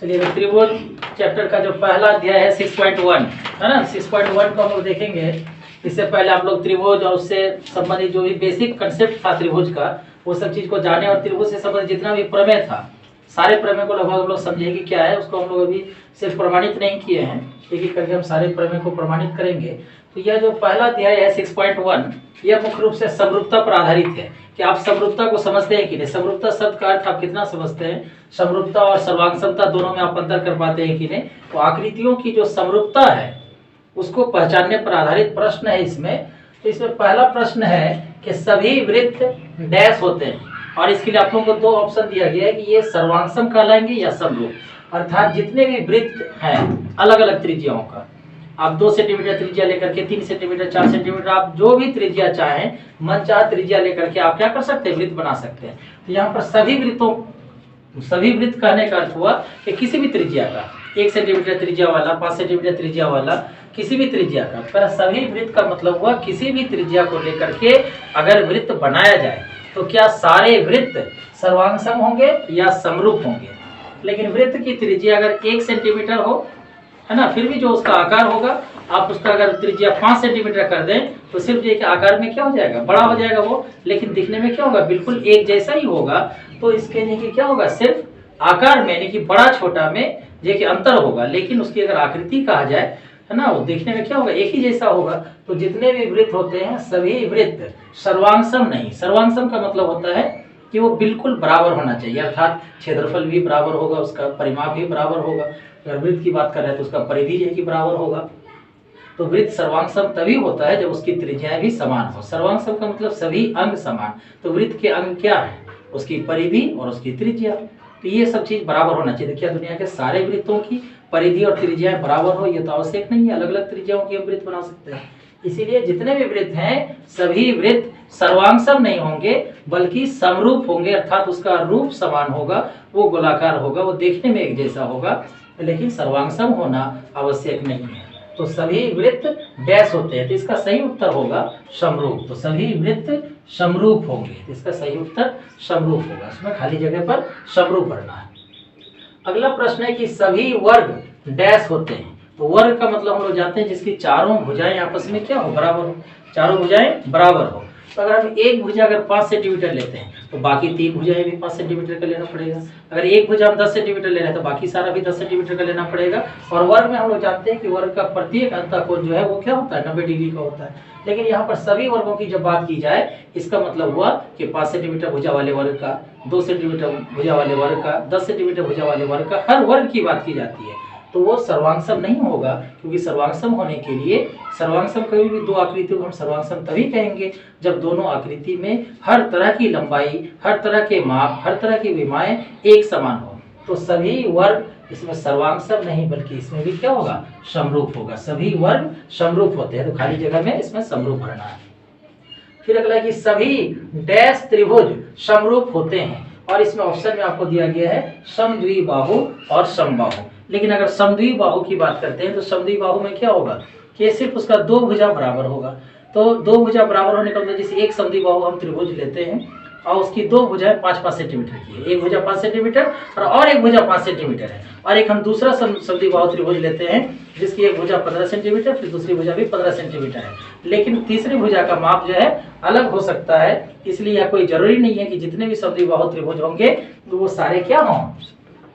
चलिए तो त्रिभुज चैप्टर का जो पहला अध्याय है 6.1 है ना, 6.1 को हम लोग देखेंगे। इससे पहले आप लोग त्रिभुज और उससे संबंधित जो भी बेसिक कंसेप्ट था त्रिभुज का, वो सब चीज को जाने और त्रिभुज से संबंधित जितना भी प्रमेय था, सारे प्रमेय को लगभग हम लोग समझे कि क्या है। उसको हम लोग अभी सिर्फ प्रमाणित नहीं किए हैं, एक एक करके हम सारे प्रमेय को प्रमाणित करेंगे। तो यह जो पहला अध्याय है 6.1, यह मुख्य रूप से समरूपता पर आधारित है कि आप समरूपता को समझते हैं कि नहीं। समरूपता शब्द का अर्थ आप कितना समझते हैं? समरूपता और सर्वांग समता दोनों में आप अंतर कर पाते हैं कि नहीं? तो आकृतियों की जो समरूपता है उसको पहचानने पर आधारित प्रश्न है इसमें। तो इसमें पहला प्रश्न है कि सभी वृत्त डैश होते हैं, और इसके लिए आप लोगों को दो ऑप्शन दिया गया है कि ये सर्वांगसम कहलाएंगे या समरूप। अर्थात जितने भी वृत्त हैं अलग अलग त्रिज्याओं का, आप 2 सेंटीमीटर त्रिज्या लेकर के 3 सेंटीमीटर 4 सेंटीमीटर आप जो भी त्रिज्या चाहें, मन चाह त्रिज्या लेकर के आप क्या कर सकते हैं? वृत्त बना सकते हैं। तो यहाँ पर सभी वृत्त कहने का अर्थ हुआ कि किसी भी त्रिज्या का, 1 सेंटीमीटर त्रिज्या वाला, 5 सेंटीमीटर त्रिज्या वाला, किसी भी त्रिज्या का। पर सभी वृत्त का मतलब हुआ किसी भी त्रिज्या को लेकर के अगर वृत्त बनाया जाए तो क्या सारे वृत्त सर्वांगसम होंगे या समरूप होंगे। लेकिन वृत्त की त्रिज्या अगर 1 सेंटीमीटर हो, है ना, फिर भी जो उसका आकार होगा, आप उसका अगर त्रिज्या 5 सेंटीमीटर कर दें तो सिर्फ ये आकार में क्या हो जाएगा? बड़ा हो जाएगा वो, लेकिन दिखने में क्या होगा? बिल्कुल एक जैसा ही होगा। तो इसके यानी कि क्या होगा? सिर्फ आकार में यानी कि बड़ा छोटा में ये कि अंतर होगा, लेकिन उसकी अगर आकृति कहा जाए, है ना, वो देखने में क्या होगा? एक ही जैसा होगा। तो जितने भी वृत्त होते हैं सभी वृत्त सर्वांगसम नहीं। सर्वांगसम का मतलब होता है कि वो बिल्कुल बराबर होना चाहिए, अर्थात क्षेत्रफल भी बराबर होगा, उसका परिमाप भी बराबर होगा। अगर वृत्त की बात कर रहे हैं तो उसका परिधि जो है कि बराबर होगा। तो वृत्त सर्वांगसम तभी होता है जब उसकी त्रिज्याएं भी समान हो। सर्वांगसम का मतलब सभी अंग समान। तो वृत्त के अंग क्या है? उसकी परिधि और उसकी त्रिज्या। तो ये सब चीज बराबर होना चाहिए। देखिए दुनिया के सारे वृत्तों की परिधि और त्रिज्याएं बराबर हो ये तो आवश्यक नहीं है, अलग अलग त्रिज्याओं की हम वृत्त बना सकते हैं। इसीलिए जितने भी वृत्त हैं सभी वृत्त सर्वांगसम नहीं होंगे बल्कि समरूप होंगे, अर्थात उसका रूप समान होगा, वो गोलाकार होगा, वो देखने में एक जैसा होगा, लेकिन सर्वांगसम होना आवश्यक नहीं है। तो सभी वृत्त डैश होते हैं, तो इसका सही उत्तर होगा समरूप। तो सभी वृत्त समरूप होंगे, तो इसका सही उत्तर समरूप होगा। इसमें खाली जगह पर समरूप भरना है। अगला प्रश्न है कि सभी वर्ग डैश होते हैं। तो वर्ग का मतलब हम लोग जानते हैं जिसकी चारों भुजाएं आपस में क्या हो? बराबर हो, चारों भुजाएं बराबर हो। तो अगर हम एक भुजा अगर 5 सेंटीमीटर लेते हैं तो बाकी 3 भुजाएं भी 5 सेंटीमीटर का लेना पड़ेगा। अगर एक भुजा हम 10 सेंटीमीटर ले रहे हैं तो बाकी सारा भी 10 सेंटीमीटर का लेना पड़ेगा। और वर्ग में हम लोग जानते हैं कि वर्ग का प्रत्येक अंतःकोण जो है वो क्या होता है? 90 डिग्री का होता है। लेकिन यहाँ पर सभी वर्गों की जब बात की जाए, इसका मतलब हुआ कि 5 सेंटीमीटर भुजा वाले वर्ग का, 2 सेंटीमीटर भुजा वाले वर्ग का, 10 सेंटीमीटर भुजा वाले वर्ग का, हर वर्ग की बात की जाती है। तो वो सर्वांगसम नहीं होगा, क्योंकि सर्वांगसम होने के लिए सर्वांगसम कभी भी दो आकृतियों को हम सर्वांगसम तभी कहेंगे जब दोनों आकृति में हर तरह की लंबाई, हर तरह के माप, हर तरह की विमाएं एक समान हो। तो सभी वर्ग इसमें सर्वांगसम नहीं बल्कि इसमें भी क्या होगा? समरूप होगा। सभी वर्ग समरूप होते हैं, तो खाली जगह में इसमें समरूप भरना है। फिर अगला कि सभी डैश त्रिभुज समरूप होते हैं, और इसमें ऑप्शन में आपको दिया गया है समद्विबाहु और समबाहु। लेकिन अगर समद्विबाहु की बात करते हैं तो समद्विबाहु में क्या होगा कि सिर्फ उसका 2 भुजा बराबर होगा। तो 2 भुजा बराबर होने का मतलब जैसे एक समद्विबाहु हम त्रिभुज लेते हैं और उसकी 2 भुजाएं 5-5 सेंटीमीटर की है, एक भुजा 5 सेंटीमीटर और एक भुजा 5 सेंटीमीटर है। और एक हम दूसरा समद्विबाहु त्रिभुज लेते हैं जिसकी एक भुजा 15 सेंटीमीटर, फिर दूसरी भुजा भी 15 सेंटीमीटर है, लेकिन तीसरी भुजा का माप जो है अलग हो सकता है। इसलिए यह कोई जरूरी नहीं है कि जितने भी समद्विबाहु त्रिभुज होंगे तो वो सारे क्या हों?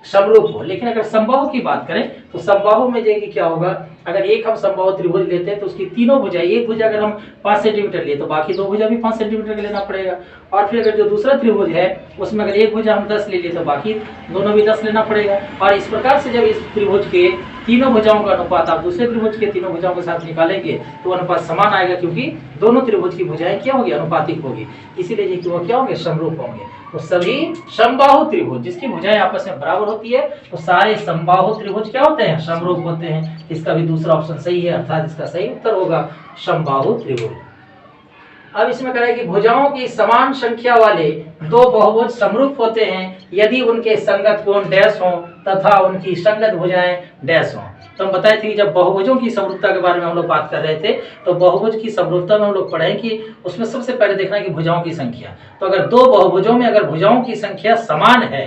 समरूप हो। लेकिन अगर समबाहु की बात करें तो समबाहु में जाएगी क्या होगा? अगर एक हम समबाहु त्रिभुज लेते हैं तो उसकी तीनों भुजा, एक भुजा अगर हम 5 सेंटीमीटर लिए तो बाकी 2 भुजा भी 5 सेंटीमीटर का लेना पड़ेगा। और फिर अगर जो दूसरा त्रिभुज है उसमें अगर एक भुजा हम 10 ले लिए तो बाकी दोनों भी 10 लेना पड़ेगा। और इस प्रकार से जब इस त्रिभुज के तीनों भुजाओं का अनुपात आप दूसरे त्रिभुज के तीनों भुजाओं के साथ निकालेंगे तो अनुपात समान आएगा, क्योंकि दोनों त्रिभुज की भुजाएं क्या होगी? अनुपातिक होगी। इसीलिए वो क्या होंगे? समरूप होंगे। तो सभी समबाहु त्रिभुज जिसकी भुजाएं आपस में बराबर होती है तो सारे समबाहु त्रिभुज क्या होते हैं? समरूप होते हैं। इसका भी दूसरा ऑप्शन सही है, अर्थात इसका सही उत्तर होगा समबाहु त्रिभुज। अब इसमें कह रहा है कि भुजाओं की समान संख्या वाले 2 बहुभुज समरूप होते हैं यदि उनके संगत कोण डैश हों तथा उनकी संगत भुजाएं डैश हों। तो हम बताए थे कि जब बहुभुजों की समरूपता के बारे में हम लोग बात कर रहे थे तो बहुभुज की समरूपता में हम लोग पढ़े कि उसमें सबसे पहले देखना है कि भुजाओं की संख्या। तो अगर 2 बहुभुजों में अगर भुजाओं की संख्या समान है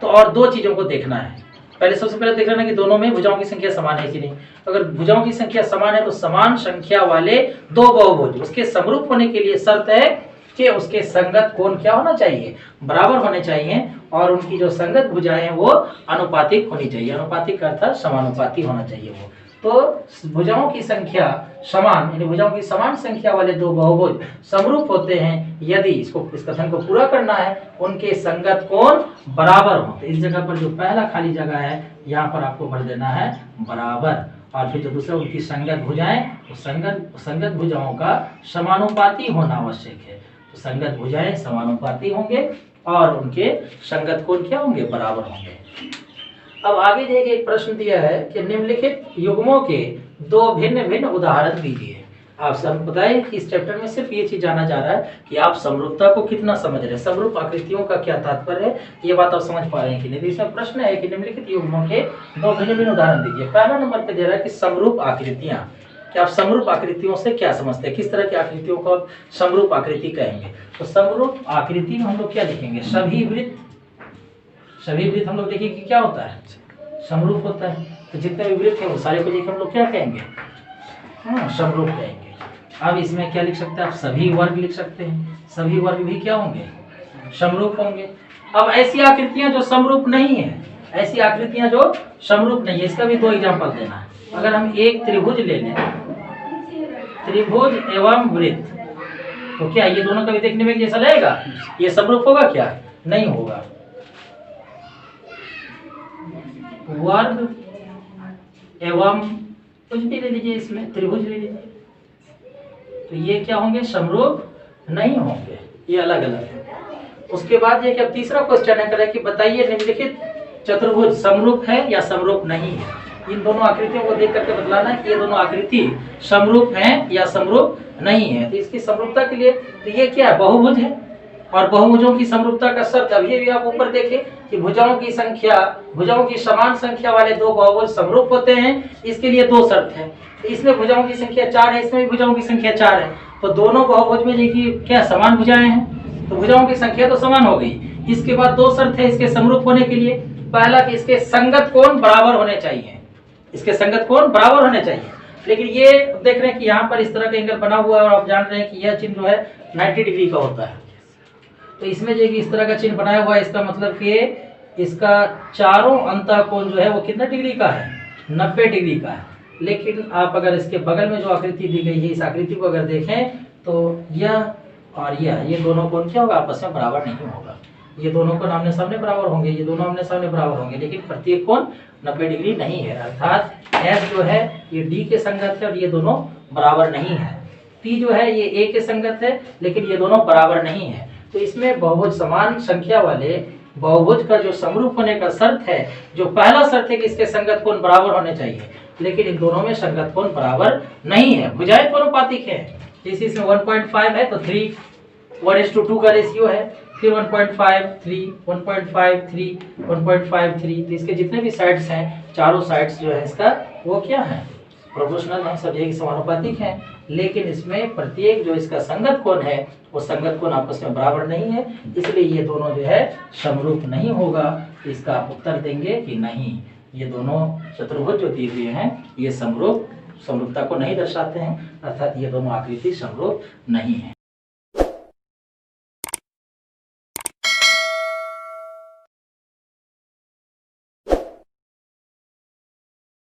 तो और 2 चीजों को देखना है। पहले सबसे पहले देख लेना कि दोनों में भुजाओं की संख्या समान है कि नहीं। अगर भुजाओं की संख्या समान है तो समान संख्या वाले दो बहुभुज उसके समरूप होने के लिए शर्त है कि उसके संगत कोण क्या होना चाहिए, बराबर होने चाहिए, और उनकी जो संगत भुजाएं हैं वो अनुपातिक होनी चाहिए। अनुपातिक अर्थात समानुपाती होना चाहिए वो। तो भुजाओं की संख्या समान, यानी भुजाओं की समान संख्या वाले दो बहुभुज समरूप होते हैं यदि इस कथन को पूरा करना है उनके संगत कोण बराबर हो। तो इस जगह पर जो पहला खाली जगह है यहाँ पर आपको भर देना है बराबर, और फिर जो दूसरा उनकी संगत भुजाएं, संगत भुजाओं का समानुपाती होना आवश्यक है। तो संगत भुजाएं समानुपाती होंगे और उनके संगत कोण क्या होंगे, बराबर होंगे। अब आगे देखिए एक प्रश्न दिया है कि निम्नलिखित युग्मों के दो भिन्न भिन्न उदाहरण दीजिए। आप सब बताइए कि इस चैप्टर में सिर्फ ये चीज जाना जा रहा है कि आप समरूपता को कितना समझ रहे हैं, समरूप आकृतियों का क्या तात्पर्य है, ये बात आप समझ पा रहे हैं कि नहीं। इसमें प्रश्न है कि निम्नलिखित युग्मों के दो भिन्न भिन्न उदाहरण दीजिए। पहला नंबर पे दे रहा है कि समरूप आकृतियां, कि आप समरूप आकृतियों से क्या समझते हैं, किस तरह की आकृतियों को आप समरूप आकृति कहेंगे। तो समरूप आकृति में हम लोग क्या लिखेंगे, सभी वृत्त। सभी वृत्त हम लोग देखिए कि क्या होता है, समरूप होता है। तो जितने भी वृत्त हैं वो सारे को लेकर हम लोग क्या कहेंगे, समरूप कहेंगे। अब इसमें क्या लिख सकते हैं आप, सभी वर्ग लिख सकते हैं। सभी वर्ग भी क्या होंगे, समरूप होंगे। अब ऐसी आकृतियां जो समरूप नहीं है, ऐसी आकृतियां जो समरूप नहीं है, इसका भी दो एग्जांपल देना है। अगर हम एक त्रिभुज ले लें, त्रिभुज एवं वृत्त, तो क्या ये दोनों कभी देखने में जैसा लगेगा, ये समरूप होगा क्या, नहीं होगा। वर्ग एवं कुछ भी ले लीजिए, इसमें त्रिभुज ले लीजिए, तो ये क्या होंगे, समरूप नहीं होंगे, ये अलग अलग है। उसके बाद ये क्या तीसरा क्वेश्चन है कि बताइए निम्नलिखित चतुर्भुज समरूप है या समरूप नहीं है। इन दोनों आकृतियों को देख करके बतलाना है कि ये दोनों आकृति समरूप हैं या समरूप नहीं है। तो इसकी समरूपता के लिए तो ये क्या है, बहुभुज है, और बहुभुजों की समरूपता का शर्त अभी भी आप ऊपर देखें कि भुजाओं की संख्या, भुजाओं की समान संख्या वाले दो बहुभुज समरूप होते हैं। इसके लिए दो शर्त है। तो इसमें भुजाओं की संख्या 4 है, इसमें भी भुजाओं की संख्या 4 है। तो दोनों बहुभुज में देखिए क्या समान भुजाएं हैं, तो भुजाओं की संख्या तो समान हो गई। इसके बाद दो शर्त है इसके समरूप होने के लिए। पहला कि इसके संगत कोण बराबर होने चाहिए, इसके संगत कोण बराबर होने चाहिए। लेकिन ये देख रहे हैं कि यहाँ पर इस तरह का एंगल बना हुआ है और आप जान रहे हैं कि यह चिन्ह जो है 90 डिग्री का होता है। तो इसमें जो इस तरह का चिन्ह बनाया हुआ है, इसका मतलब कि इसका चारों अंतः कोण जो है वो कितना डिग्री का है, 90 डिग्री का है। लेकिन आप अगर इसके बगल में जो आकृति दी गई है, इस आकृति को अगर देखें तो यह और यह, ये दोनों कोण क्या होगा, आपस में बराबर नहीं होगा। ये दोनों कोण आमने सामने बराबर होंगे, ये दोनों आमने सामने बराबर होंगे, लेकिन प्रत्येक कोण 90 डिग्री नहीं है। अर्थात S जो है ये D के संगत है और ये दोनों बराबर नहीं है। P जो है ये A के संगत है, लेकिन ये दोनों बराबर नहीं है। तो इसमें बहुभुज समान संख्या वाले बहुभुज का जो समरूप होने का शर्त है, जो पहला शर्त है कि इसके संगत कोण बराबर होने चाहिए, लेकिन इन दोनों में संगत कोण बराबर नहीं है। भुजाएं अनुपातिक है, जैसे इसमें 1.5 है तो 3 1:2 का रेशियो है, फिर 1.5 3 1.5 3 1.5 3। तो इसके जितने भी साइड्स हैं, चारों साइड्स जो है इसका वो क्या है, प्रोपोर्शनल है, सब एक समानुपातिक है। लेकिन इसमें प्रत्येक जो इसका संगत कोण है वो संगत कोण आपस में बराबर नहीं है, इसलिए ये दोनों जो है समरूप नहीं होगा। तो इसका आप उत्तर देंगे कि नहीं, ये दोनों चतुर्भुज जो दिए हुए हैं ये समरूपता को नहीं दर्शाते हैं, अर्थात ये दोनों आकृति समरूप नहीं है।